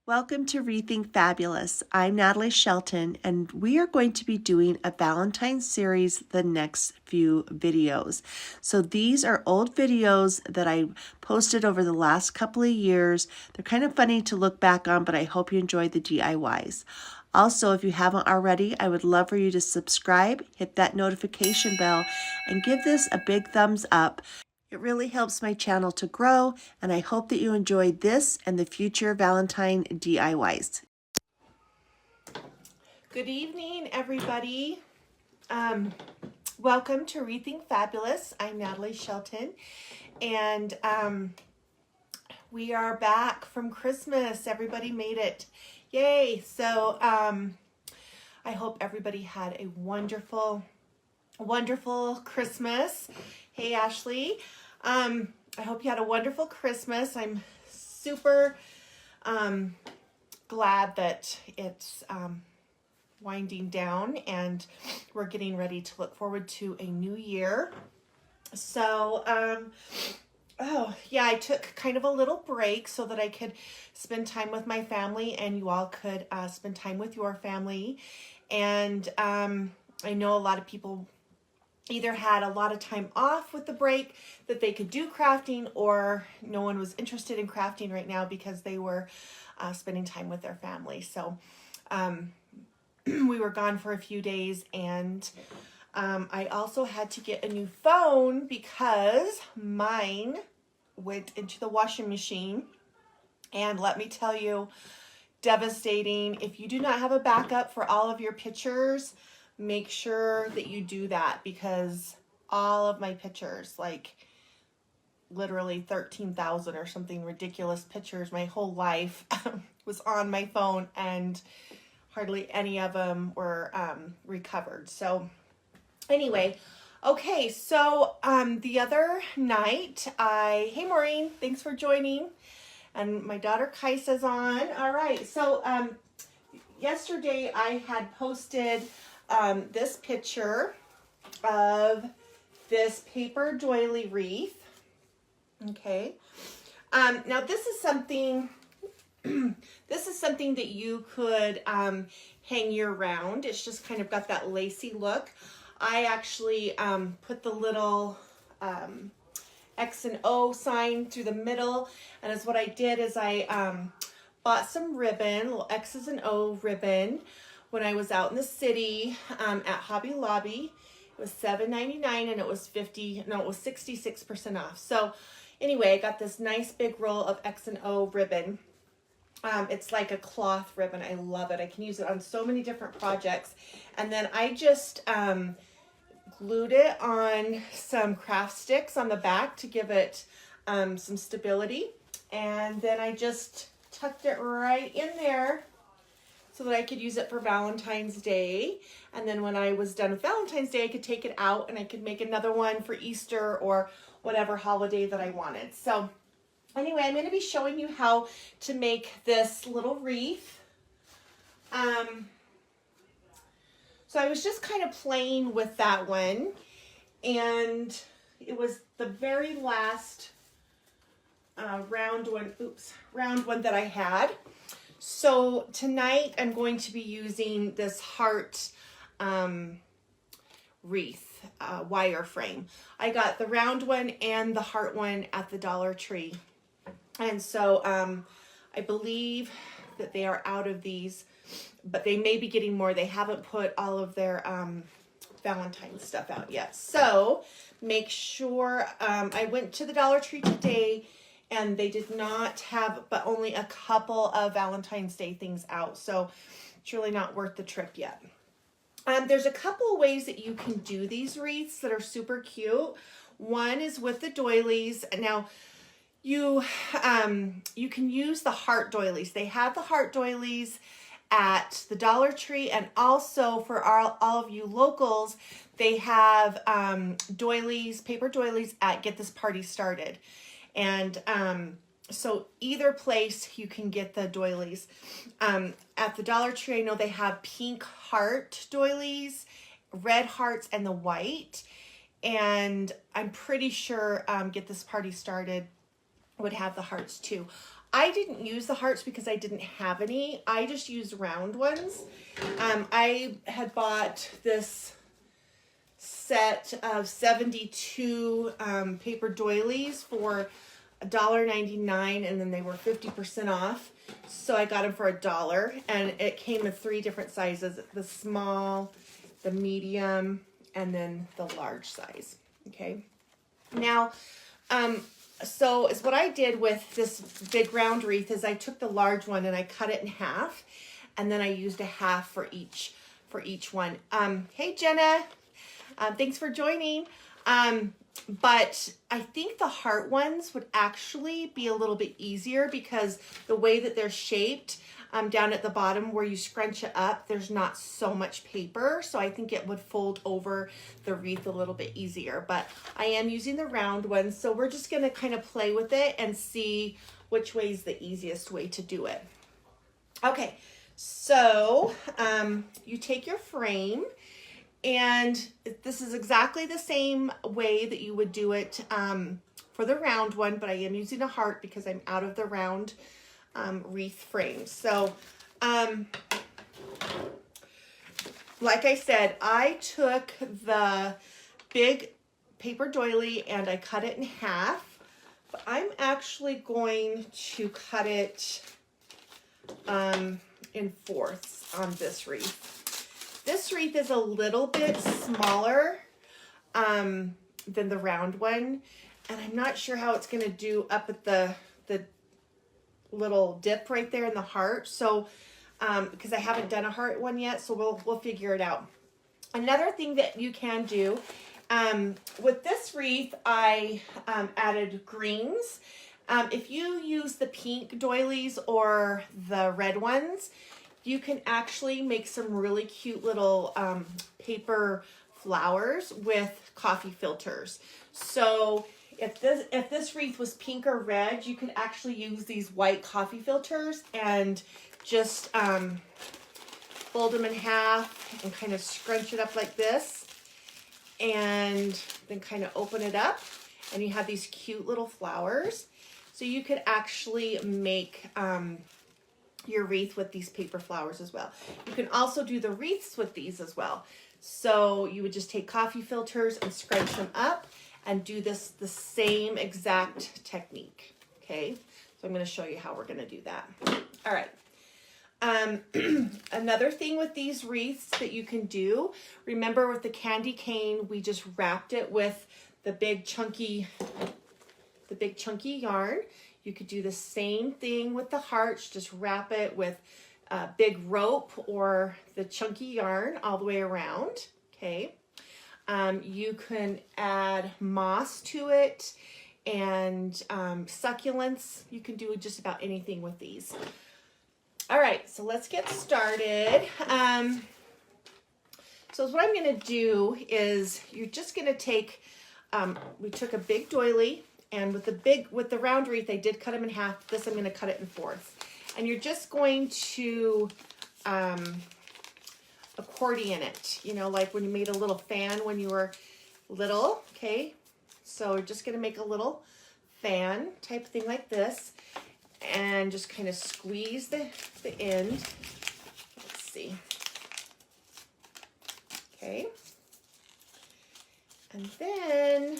Welcome to ReThink Fabulous. I'm Natalie Shelton, and we are going to be doing a Valentine series the next few videos. So these are old videos that I posted over the last couple of years. They're kind of funny to look back on, but I hope you enjoy the DIYs. Also, if you haven't already, I would love for you to subscribe, hit that notification bell, and give this a big thumbs up. It really helps my channel to grow, and I hope that you enjoy this and the future Valentine DIYs. Good evening, everybody. Welcome to ReThink Fabulous. I'm Natalie Shelton, and we are back from Christmas. Everybody made it. Yay! So I hope everybody had a wonderful Christmas. Hey, Ashley. I hope you had a wonderful Christmas. I'm super glad that it's winding down and we're getting ready to look forward to a new year. So, I took kind of a little break so that I could spend time with my family and you all could spend time with your family. And I know a lot of people either had a lot of time off with the break that they could do crafting, or no one was interested in crafting right now because they were spending time with their family. So we were gone for a few days, and I also had to get a new phone because mine went into the washing machine. And let me tell you, devastating. If you do not have a backup for all of your pictures, make sure that you do that, because all of my pictures, like literally 13,000 or something ridiculous pictures, my whole life was on my phone, and hardly any of them were recovered. So anyway, okay, so the other night, hey Maureen, thanks for joining. And my daughter Kaisa's on. All right, so yesterday I had posted this picture of this paper doily wreath. Okay. Now this is something that you could hang year round. It's just kind of got that lacy look. I actually put the little X and O sign through the middle, and as what I did is I bought some ribbon, little X's and O ribbon, when I was out in the city at Hobby Lobby. It was $7.99 and it was 66% off. So anyway, I got this nice big roll of X and O ribbon. It's like a cloth ribbon. I love it. I can use it on so many different projects. And then I just glued it on some craft sticks on the back to give it some stability. And then I just tucked it right in there so that I could use it for Valentine's Day. And then when I was done with Valentine's Day, I could take it out and I could make another one for Easter or whatever holiday that I wanted. So anyway, I'm going to be showing you how to make this little wreath. So I was just kind of playing with that one, and it was the very last round one that I had. So tonight I'm going to be using this heart wreath wire frame. I got the round one and the heart one at the Dollar Tree. And so I believe that they are out of these, but they may be getting more. They haven't put all of their Valentine stuff out yet. So make sure, I went to the Dollar Tree today and they did not have but only a couple of Valentine's Day things out. So it's really not worth the trip yet. There's a couple of ways that you can do these wreaths that are super cute. One is with the doilies. Now, you can use the heart doilies. They have the heart doilies at the Dollar Tree, and also for all of you locals, they have doilies, paper doilies at Get This Party Started. And so either place you can get the doilies. At the Dollar Tree, I know they have pink heart doilies, red hearts, and the white. And I'm pretty sure Get This Party Started would have the hearts too. I didn't use the hearts because I didn't have any. I just used round ones. I had bought this set of 72 paper doilies for $1.99, and then they were 50% off. So I got them for $1, and it came in 3 different sizes: the small, the medium, and then the large size. Okay. Now, so is what I did with this big round wreath is I took the large one and I cut it in half, and then I used a half for each one. Hey Jenna, thanks for joining. But I think the heart ones would actually be a little bit easier because the way that they're shaped, down at the bottom where you scrunch it up, there's not so much paper. So I think it would fold over the wreath a little bit easier. But I am using the round ones. So we're just going to kind of play with it and see which way is the easiest way to do it. Okay, so you take your frame. And this is exactly the same way that you would do it for the round one, but I am using a heart because I'm out of the round wreath frames. So, like I said, I took the big paper doily and I cut it in half, but I'm actually going to cut it in fourths on this wreath. This wreath is a little bit smaller than the round one, and I'm not sure how it's going to do up at the little dip right there in the heart. So, because I haven't done a heart one yet, so we'll figure it out. Another thing that you can do with this wreath, I added greens. If you use the pink doilies or the red ones, you can actually make some really cute little paper flowers with coffee filters. So if this wreath was pink or red, you could actually use these white coffee filters and just fold them in half and kind of scrunch it up like this, and then kind of open it up, and you have these cute little flowers. So you could actually make your wreath with these paper flowers as well. You can also do the wreaths with these as well. So you would just take coffee filters and scrunch them up and do this the same exact technique. Okay, so I'm going to show you how we're going to do that. All right. Another thing with these wreaths that you can do, remember with the candy cane, we just wrapped it with the big chunky yarn. You could do the same thing with the hearts, just wrap it with a big rope or the chunky yarn all the way around, okay? You can add moss to it and succulents. You can do just about anything with these. All right, so let's get started. So what I'm gonna do is you're just gonna take, we took a big doily, and with the round wreath, I did cut them in half. This I'm going to cut it in fourths. And you're just going to accordion it, you know, like when you made a little fan when you were little, okay? So we're just going to make a little fan type thing like this, and just kind of squeeze the end. Let's see. Okay. And then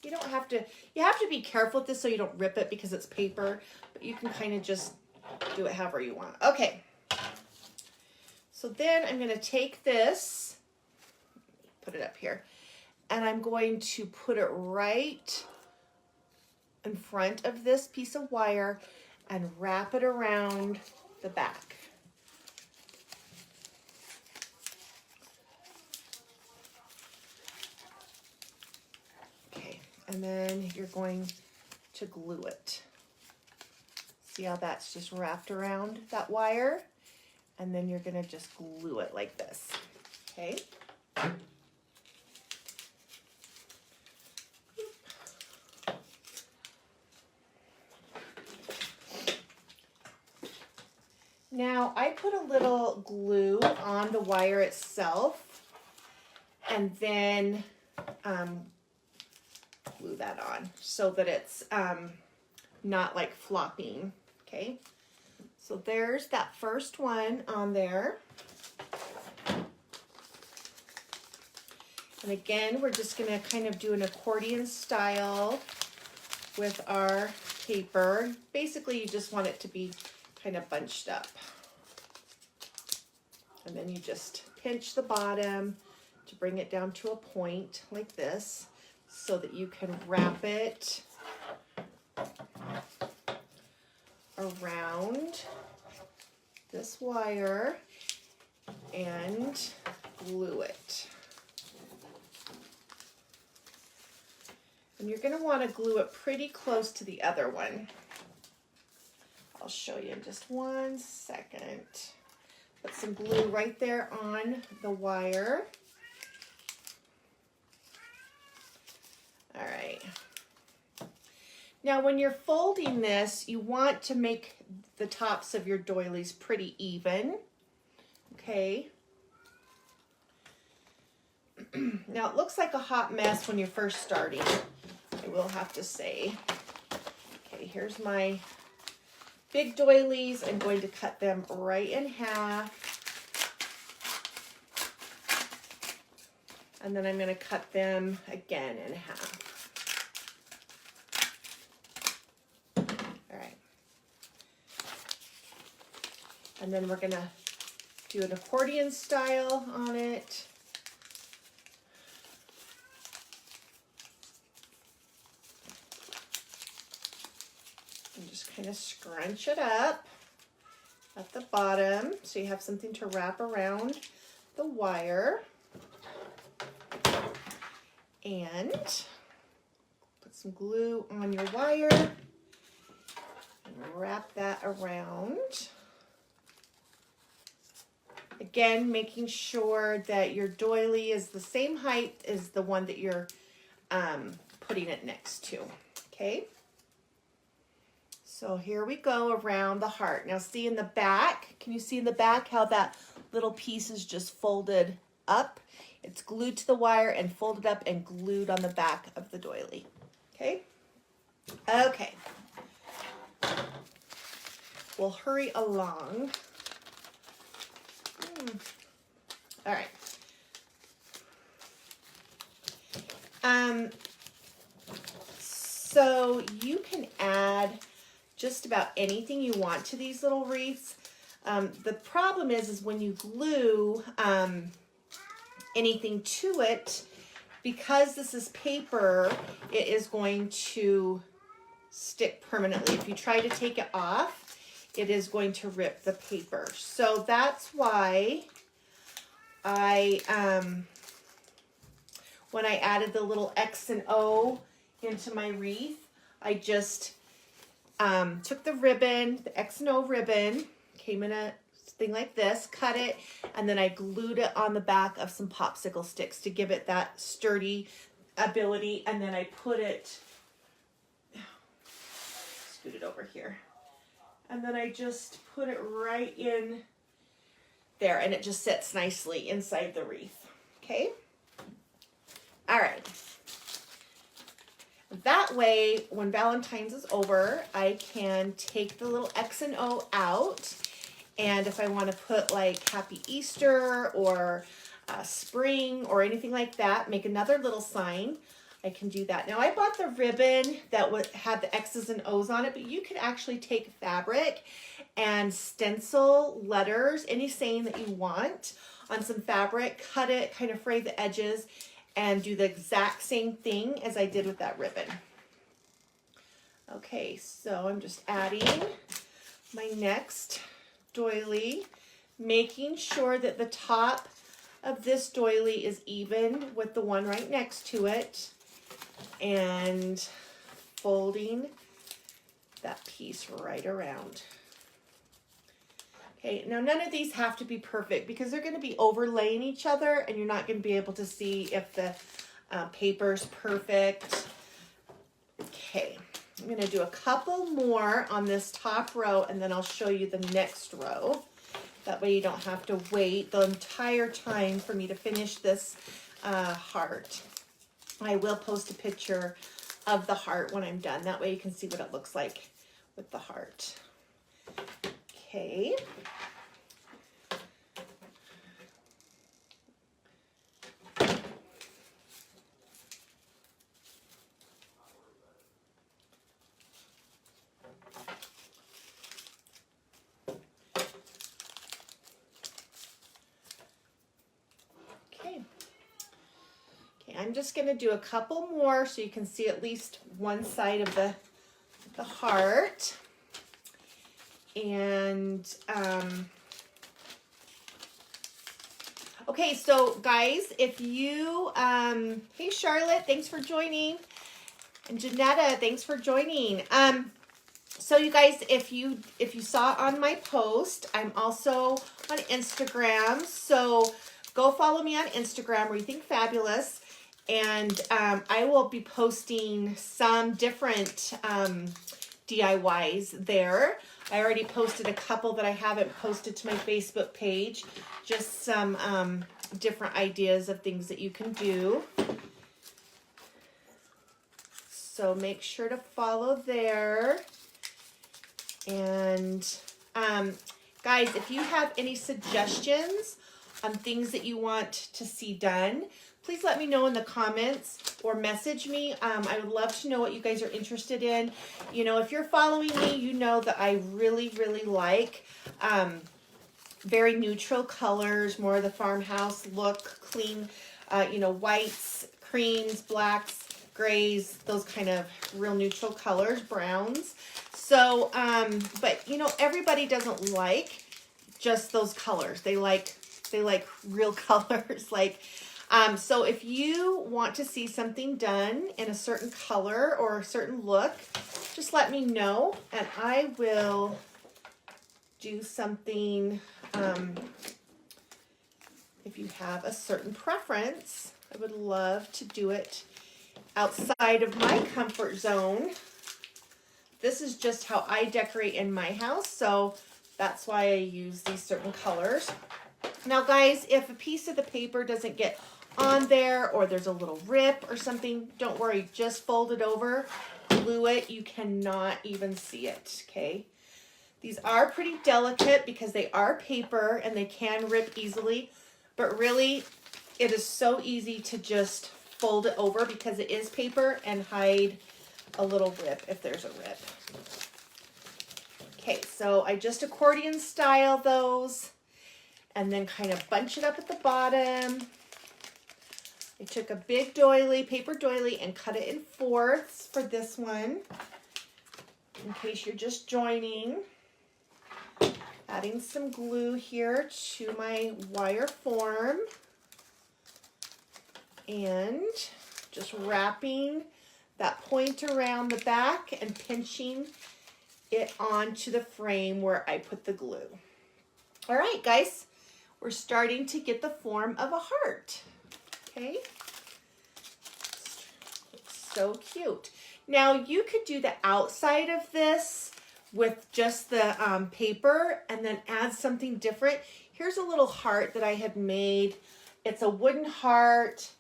you don't have to, you have to be careful with this so you don't rip it because it's paper, but you can kind of just do it however you want. Okay. So then I'm going to take this, put it up here, and I'm going to put it right in front of this piece of wire and wrap it around the back. And then you're going to glue it. See how that's just wrapped around that wire? And then you're going to just glue it like this. Okay? Now, I put a little glue on the wire itself, and then glue that on so that it's not like flopping. Okay, so there's that first one on there. And again, we're just going to kind of do an accordion style with our paper. Basically, you just want it to be kind of bunched up. And then you just pinch the bottom to bring it down to a point like this so that you can wrap it around this wire and glue it. And you're going to want to glue it pretty close to the other one. I'll show you in just one second. Put some glue right there on the wire. All right. Now when you're folding this, you want to make the tops of your doilies pretty even. Okay. Now it looks like a hot mess when you're first starting, I will have to say. Okay, here's my big doilies. I'm going to cut them right in half. And then I'm going to cut them again in half. All right. And then we're going to do an accordion style on it. And just kind of scrunch it up at the bottom so you have something to wrap around the wire. And put some glue on your wire and wrap that around. Again, making sure that your doily is the same height as the one that you're putting it next to. Okay. So here we go around the heart. Now see in the back, can you see in the back how that little piece is just folded up? It's glued to the wire and folded up and glued on the back of the doily. Okay? Okay. We'll hurry along. All right. So you can add just about anything you want to these little wreaths. The problem is when you glue anything to it, because this is paper, it is going to stick permanently. If you try to take it off, it is going to rip the paper. So that's why I, when I added the little X and O into my wreath, I just took the ribbon, the X and O ribbon, came in a thing like this, cut it, and then I glued it on the back of some popsicle sticks to give it that sturdy ability, and then I put it, scoot it over here, and then I just put it right in there, and it just sits nicely inside the wreath. Okay? All right. That way, when Valentine's is over, I can take the little X and O out. And if I want to put like Happy Easter or spring or anything like that, make another little sign, I can do that. Now, I bought the ribbon that had the X's and O's on it, but you could actually take fabric and stencil letters, any saying that you want, on some fabric, cut it, kind of fray the edges, and do the exact same thing as I did with that ribbon. Okay, so I'm just adding my next doily, making sure that the top of this doily is even with the one right next to it, and folding that piece right around. Okay, now none of these have to be perfect because they're going to be overlaying each other and you're not going to be able to see if the paper's perfect. Okay, I'm going to do a couple more on this top row and then I'll show you the next row. That way you don't have to wait the entire time for me to finish this heart. I will post a picture of the heart when I'm done. That way you can see what it looks like with the heart. Okay. I'm just going to do a couple more so you can see at least one side of the heart. And, okay, so guys, if you, hey Charlotte, thanks for joining. And Janetta, thanks for joining. So you guys, if you saw on my post, I'm also on Instagram. So go follow me on Instagram, ReThink Fabulous. And I will be posting some different DIYs there. I already posted a couple that I haven't posted to my Facebook page. Just some different ideas of things that you can do. So make sure to follow there. And guys, if you have any suggestions on things that you want to see done, please let me know in the comments or message me. I would love to know what you guys are interested in. You know, if you're following me, you know that I really, really like very neutral colors, more of the farmhouse look, clean, you know, whites, creams, blacks, grays, those kind of real neutral colors, browns. So, but you know, everybody doesn't like just those colors. They like real colors, like, so if you want to see something done in a certain color or a certain look, just let me know and I will do something. If you have a certain preference, I would love to do it outside of my comfort zone. This is just how I decorate in my house, so that's why I use these certain colors. Now guys, if a piece of the paper doesn't get on there or there's a little rip or something, don't worry, just fold it over, glue it, you cannot even see it, okay? These are pretty delicate because they are paper and they can rip easily, but really it is so easy to just fold it over because it is paper and hide a little rip if there's a rip. Okay, so I just accordion style those and then kind of bunch it up at the bottom. I took a big doily, paper doily, and cut it in fourths for this one, in case you're just joining. Adding some glue here to my wire form. And just wrapping that point around the back and pinching it onto the frame where I put the glue. All right, guys, we're starting to get the form of a heart. Okay, it's so cute. Now you could do the outside of this with just the paper and then add something different. Here's a little heart that I had made. It's a wooden heart,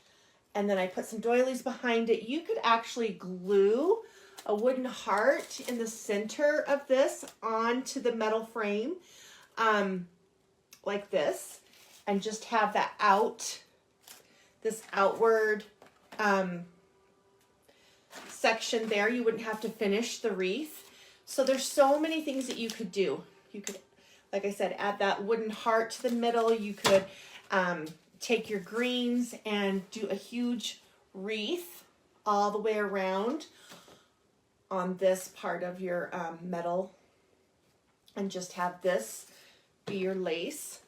and then I put some doilies behind it. You could actually glue a wooden heart in the center of this onto the metal frame, like this, and just have that this outward section there. You wouldn't have to finish the wreath. So there's so many things that you could do. You could, like I said, add that wooden heart to the middle. You could take your greens and do a huge wreath all the way around on this part of your metal and just have this be your lace.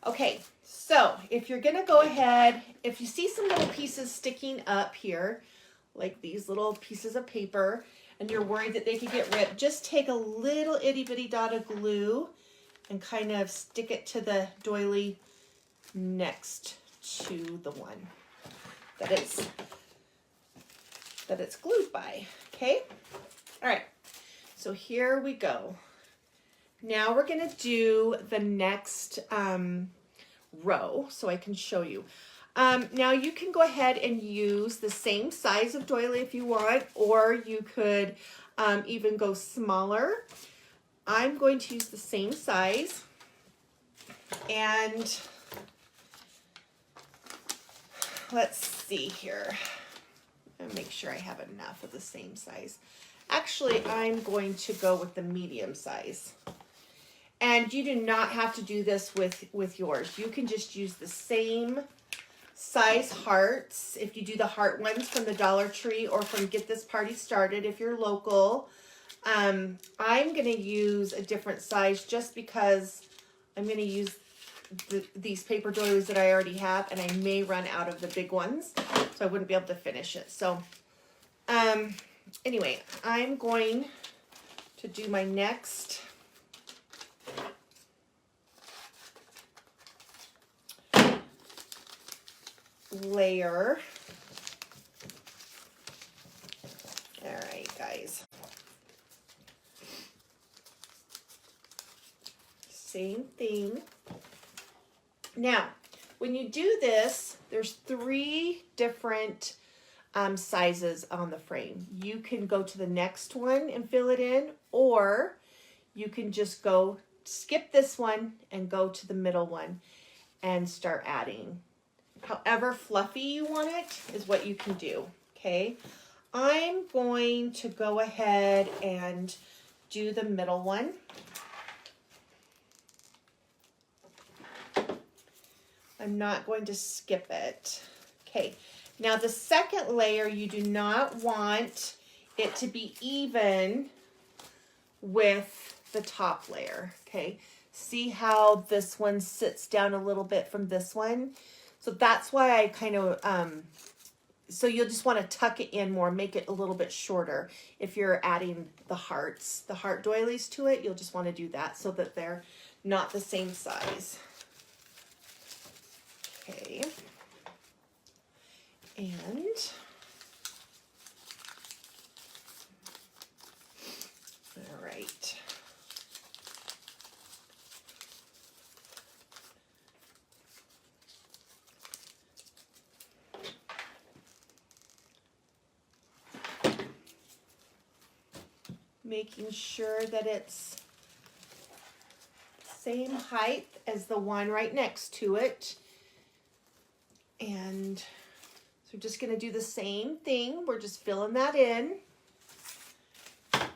Okay, so if you're gonna go ahead, if you see some little pieces sticking up here, like these little pieces of paper, and you're worried that they could get ripped, just take a little itty bitty dot of glue and kind of stick it to the doily next to the one that it's glued by. Okay, all right, so here we go. Now we're gonna do the next row so I can show you. Now you can go ahead and use the same size of doily if you want, or you could even go smaller. I'm going to use the same size, and let's see here. I'll make sure I have enough of the same size. Actually, I'm going to go with the medium size. And you do not have to do this with yours. You can just use the same size hearts if you do the heart ones from the Dollar Tree or from Get This Party Started if you're local. I'm going to use a different size just because I'm going to use these paper doilies that I already have, and I may run out of the big ones, so I wouldn't be able to finish it. So anyway, I'm going to do my next layer. All right, guys. Same thing. Now, when you do this, there's 3 different sizes on the frame. You can go to the next one and fill it in, or you can just go skip this one and go to the middle one and start adding. However fluffy you want it is what you can do, okay? I'm going to go ahead and do the middle one. I'm not going to skip it. Okay, now the second layer, you do not want it to be even with the top layer, okay? See how this one sits down a little bit from this one? So that's why I kind of, so you'll just want to tuck it in more, make it a little bit shorter. If you're adding the hearts, the heart doilies to it, you'll just want to do that so that they're not the same size. Okay. And all right. Making sure that it's same height as the one right next to it. And so we're just going to do the same thing. We're just filling that in. And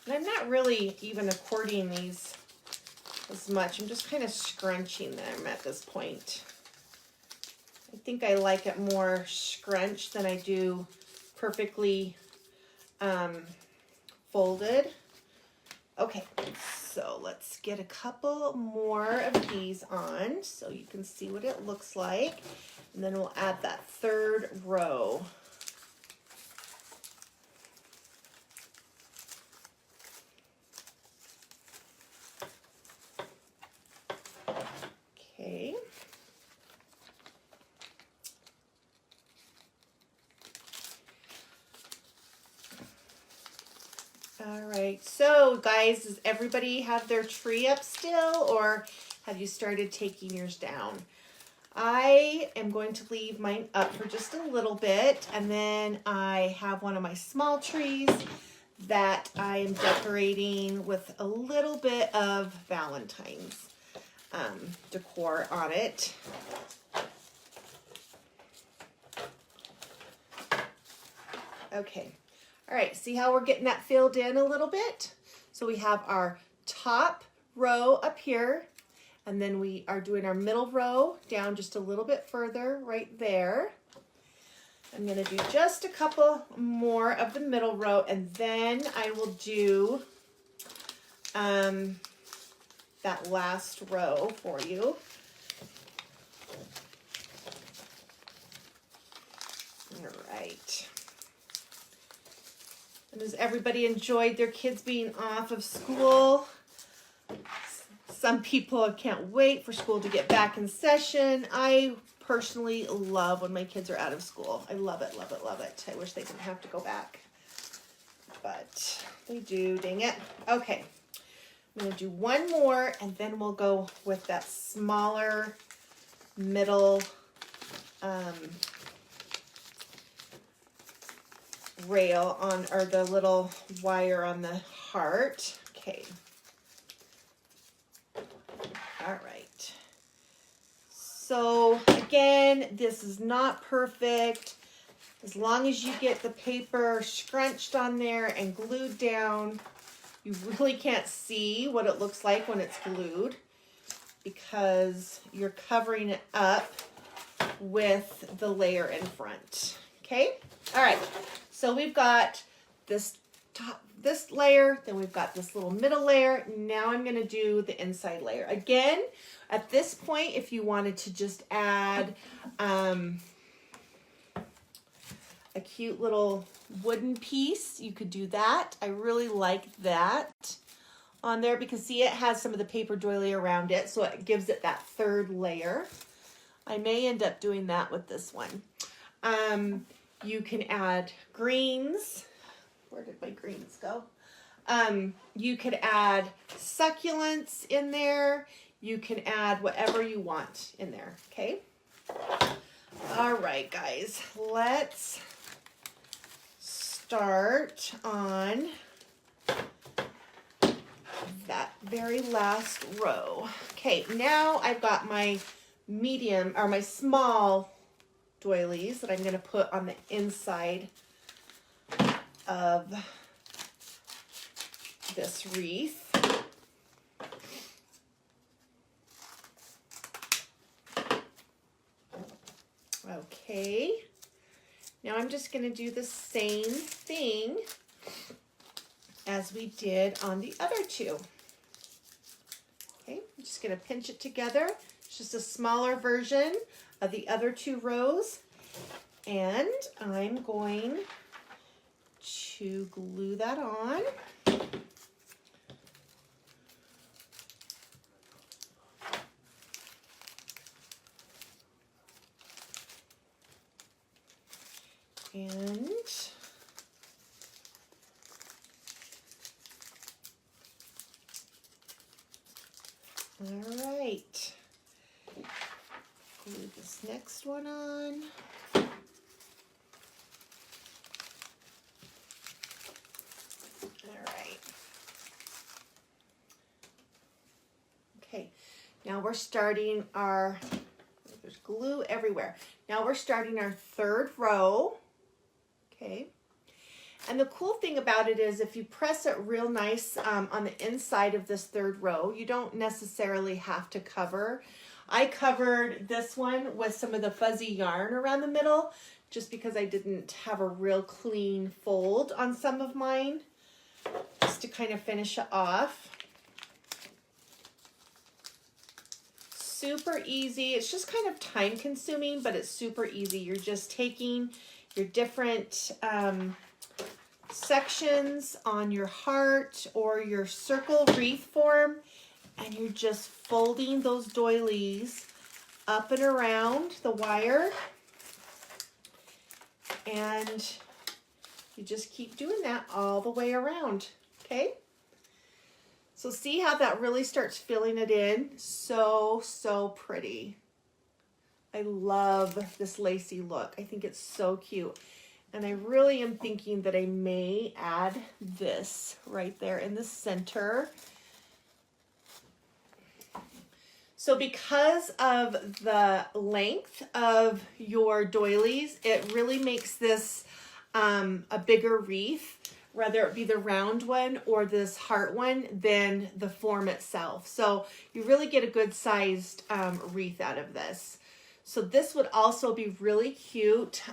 I'm not really even according these as much. I'm just kind of scrunching them at this point. I think I like it more scrunched than I do perfectly folded. Okay, so let's get a couple more of these on so you can see what it looks like. And then we'll add that 3rd row. Okay. All right, so guys, does everybody have their tree up still, or have you started taking yours down? I am going to leave mine up for just a little bit, and then I have one of my small trees that I am decorating with a little bit of Valentine's decor on it. Okay. All right, see how we're getting that filled in a little bit? So we have our top row up here, and then we are doing our middle row down just a little bit further right there. I'm gonna do just a couple more of the middle row, and then I will do that last row for you. All right. And has everybody enjoyed their kids being off of school? Some people can't wait for school to get back in session. I personally love when my kids are out of school. I love it, love it, love it. I wish they didn't have to go back. but they do, dang it. Okay, I'm gonna do one more and then we'll go with that smaller middle rail on, or the little wire on the heart. Okay. All right. So again, this is not perfect. As long as you get the paper scrunched on there and glued down, you really can't see what it looks like when it's glued because you're covering it up with the layer in front. Okay? All right. So we've got this this layer, then we've got this little middle layer. Now I'm going to do the inside layer. Again, at this point, if you wanted to just add a cute little wooden piece, you could do that. I really like that on there because see, it has some of the paper doily around it, so it gives it that third layer. I may end up doing that with this one. You can add greens. Where did my greens go? You could add succulents in there. You can add whatever you want in there, okay? All right, guys, let's start on that very last row. Okay, now I've got my medium, or my small doilies that I'm going to put on the inside of this wreath. Okay, now I'm just going to do the same thing as we did on the other two. Okay, I'm just going to pinch it together. It's just a smaller version of the other two rows, and I'm going to glue that on. And all right, glue this next one on. Now we're starting our, there's glue everywhere. Now we're starting our third row, okay? And the cool thing about it is if you press it real nice on the inside of this third row, you don't necessarily have to cover. I covered this one with some of the fuzzy yarn around the middle just because I didn't have a real clean fold on some of mine, just to kind of finish it off. Super easy. It's just kind of time consuming, but it's super easy. You're just taking your different sections on your heart or your circle wreath form, and you're just folding those doilies up and around the wire, and you just keep doing that all the way around, okay? So see how that really starts filling it in? So, so pretty. I love this lacy look. I think it's so cute. And I really am thinking that I may add this right there in the center. So because of the length of your doilies, it really makes this a bigger wreath, whether it be the round one or this heart one, than the form itself. So you really get a good sized wreath out of this. So this would also be really cute.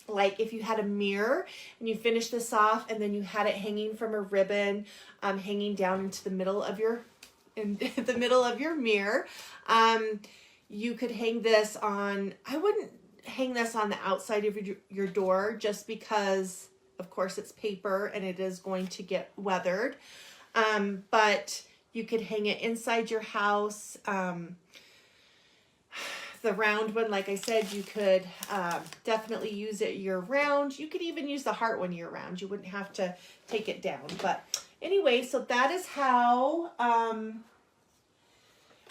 Like if you had a mirror and you finish this off and then you had it hanging from a ribbon, hanging down into the middle of your, mirror. You could hang this on, I wouldn't hang this on the outside of your door just because of course it's paper and it is going to get weathered. But you could hang it inside your house. the round one, like I said, you could definitely use it year round. You could even use the heart one year round. You wouldn't have to take it down. But anyway, so that is how,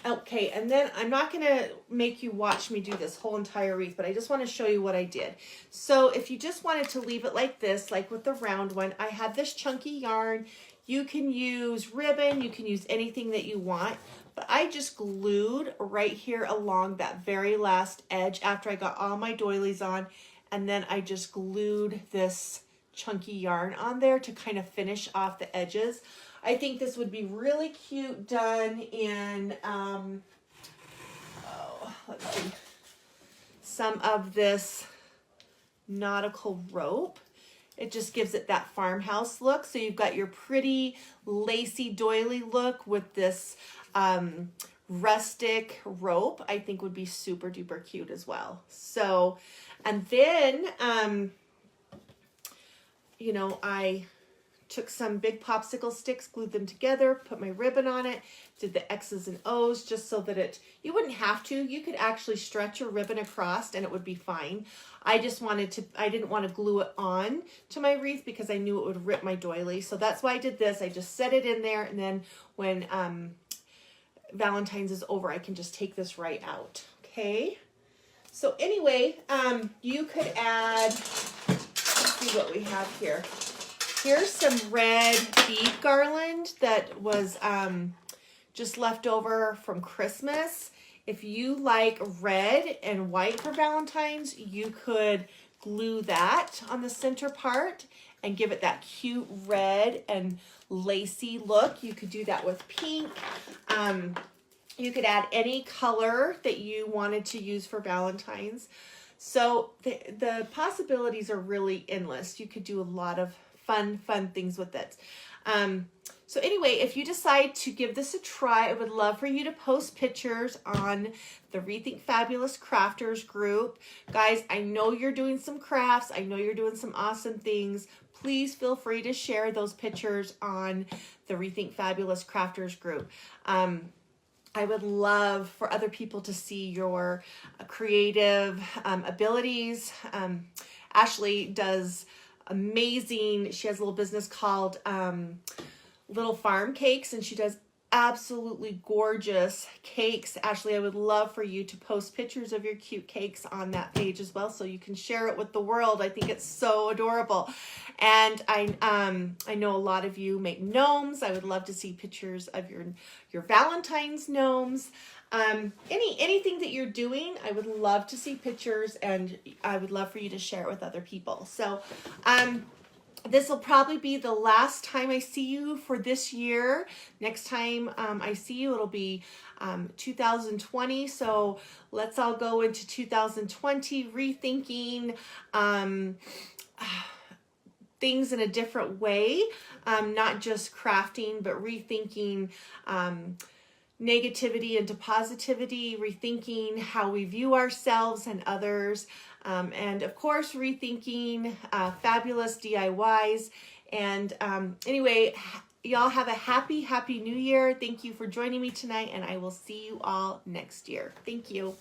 okay, and then I'm not going to make you watch me do this whole entire wreath, but I just want to show you what I did. So if you just wanted to leave it like this, like with the round one, I had this chunky yarn. You can use ribbon, you can use anything that you want, but I just glued right here along that very last edge after I got all my doilies on, and then I just glued this chunky yarn on there to kind of finish off the edges. I think this would be really cute done in, let's see, some of this nautical rope. It just gives it that farmhouse look. So you've got your pretty lacy doily look with this rustic rope. I think would be super duper cute as well. So, and then, you know, I took some big popsicle sticks, glued them together, put my ribbon on it, did the X's and O's just so that you wouldn't have to. You could actually stretch your ribbon across and it would be fine. I just wanted to, I didn't want to glue it on to my wreath because I knew it would rip my doily. So that's why I did this. I just set it in there, and then when Valentine's is over, I can just take this right out. Okay. So anyway, you could add, let's see what we have here. Here's some red bead garland that was just left over from Christmas. If you like red and white for Valentine's, you could glue that on the center part and give it that cute red and lacy look. You could do that with pink. You could add any color that you wanted to use for Valentine's. So the possibilities are really endless. You could do a lot of fun things with it. So anyway, if you decide to give this a try, I would love for you to post pictures on the ReThink Fabulous Crafters group. Guys, I know you're doing some crafts. I know you're doing some awesome things. Please feel free to share those pictures on the ReThink Fabulous Crafters group. I would love for other people to see your creative abilities. Ashley does amazing, she has a little business called Little Farm Cakes, and she does absolutely gorgeous cakes. Ashley, I would love for you to post pictures of your cute cakes on that page as well so you can share it with the world. I think it's so adorable. And I know a lot of you make gnomes. I would love to see pictures of your Valentine's gnomes. Anything that you're doing, I would love to see pictures, and I would love for you to share it with other people. So, this will probably be the last time I see you for this year. Next time I see you, it'll be 2020. So let's all go into 2020 rethinking things in a different way, not just crafting, but rethinking negativity into positivity, rethinking how we view ourselves and others, and of course rethinking fabulous DIYs. And anyway, y'all have a happy new year. Thank you for joining me tonight, and I will see you all next year. Thank you.